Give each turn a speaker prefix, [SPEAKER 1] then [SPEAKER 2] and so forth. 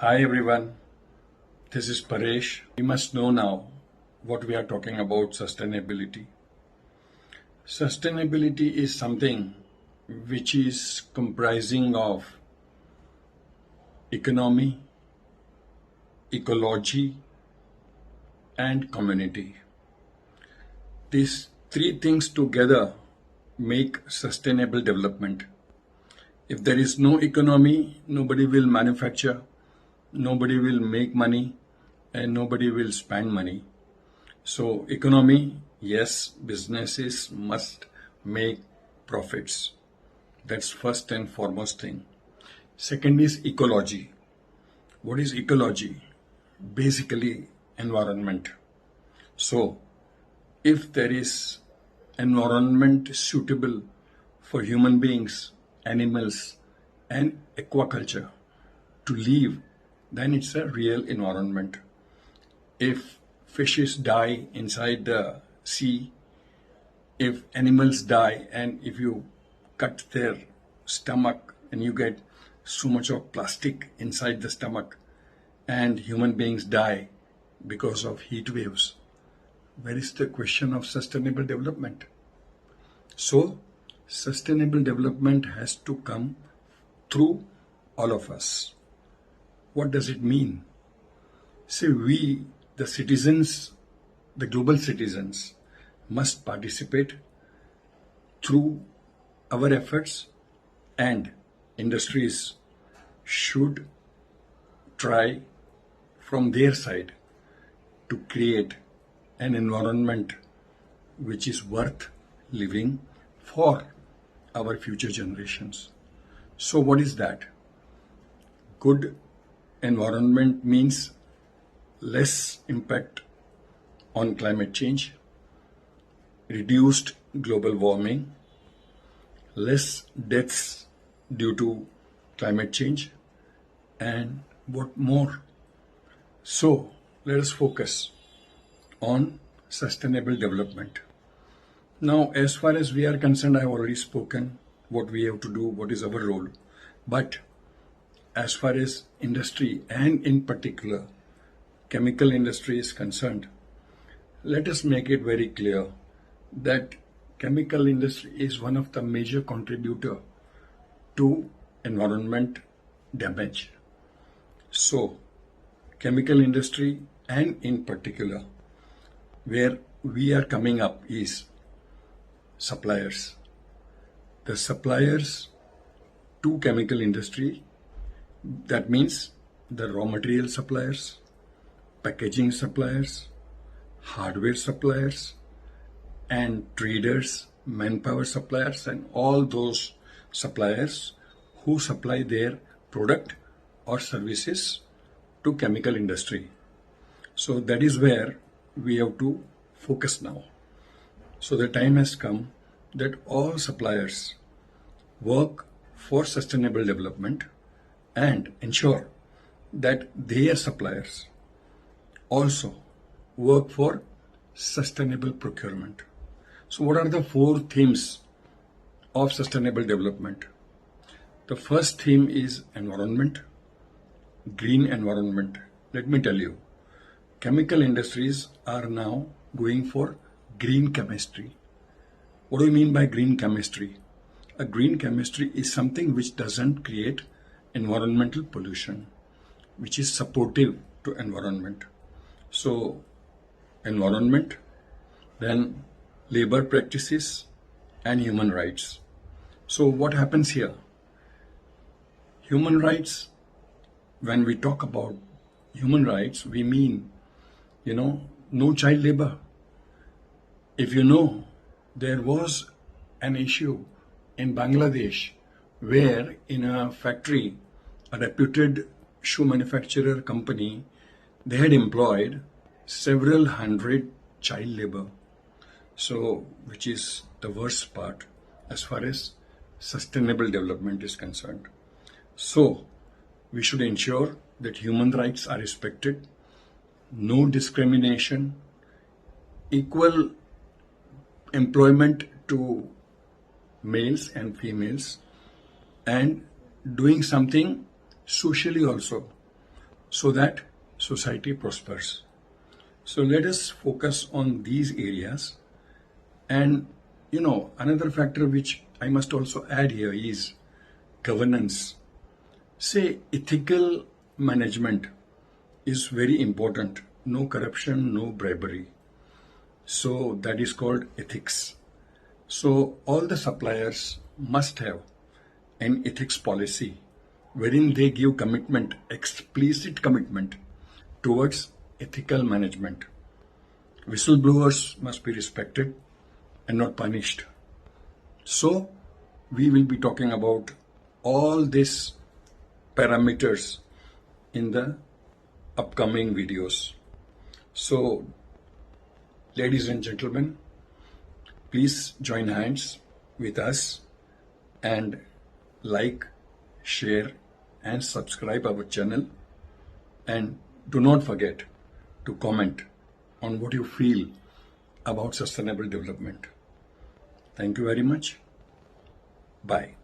[SPEAKER 1] Hi everyone, this is Paresh. We must know now what we are talking about sustainability. Sustainability is something which is comprising of economy, ecology, and community. These three things together make sustainable development. If there is no economy, nobody will manufacture, nobody will make money, and nobody will spend money. So, economy, yes, businesses must make profits. That's first and foremost thing. Second is ecology. What is ecology? Basically, environment. So, if there is environment suitable for human beings, animals, and aquaculture to live, then it's a real environment. If fishes die inside the sea, if animals die, and if you cut their stomach and you get so much of plastic inside the stomach, and human beings die because of heat waves, where is the question of sustainable development? So, sustainable development has to come through all of us. What does it mean? Say we, the citizens, the global citizens, must participate through our efforts, and industries should try from their side to create an environment which is worth living for our future generations. So, what is that? Good environment means less impact on climate change, reduced global warming, less deaths due to climate change, and what more? So, let us focus on sustainable development. Now, as far as we are concerned, I have already spoken what we have to do, what is our role. But as far as industry and in particular chemical industry is concerned, let us make it very clear that chemical industry is one of the major contributor to environment damage. So, chemical industry and in particular where we are coming up is suppliers. The suppliers to chemical industry, that means the raw material suppliers, packaging suppliers, hardware suppliers, and traders, manpower suppliers, and all those suppliers who supply their product or services to chemical industry. So that is where we have to focus now. So the time has come that all suppliers work for sustainable development and ensure that their suppliers also work for sustainable procurement. So what are the four themes of sustainable development? The first theme is environment, green environment. Let me tell you, chemical industries are now going for green chemistry. What do you mean by green chemistry? A green chemistry is something which doesn't create environmental pollution, which is supportive to environment. So, environment, then labor practices and human rights. So, what happens here? Human rights, when we talk about human rights, we mean, no child labor. If you know, there was an issue in Bangladesh where in a factory, a reputed shoe manufacturer company, they had employed several hundred child labor. So, which is the worst part as far as sustainable development is concerned. So, we should ensure that human rights are respected, no discrimination, equal employment to males and females, and doing something socially also. so that society prospers. So let us focus on these areas. And another factor which I must also add here is governance. Say ethical management is very important. No corruption, no bribery. So that is called ethics. So all the suppliers must have an ethics policy wherein they give commitment, explicit commitment towards ethical management. Whistleblowers must be respected and not punished. So we will be talking about all these parameters in the upcoming videos. So, ladies and gentlemen, please join hands with us and like, share and subscribe our channel, and do not forget to comment on what you feel about sustainable development. Thank you very much. Bye.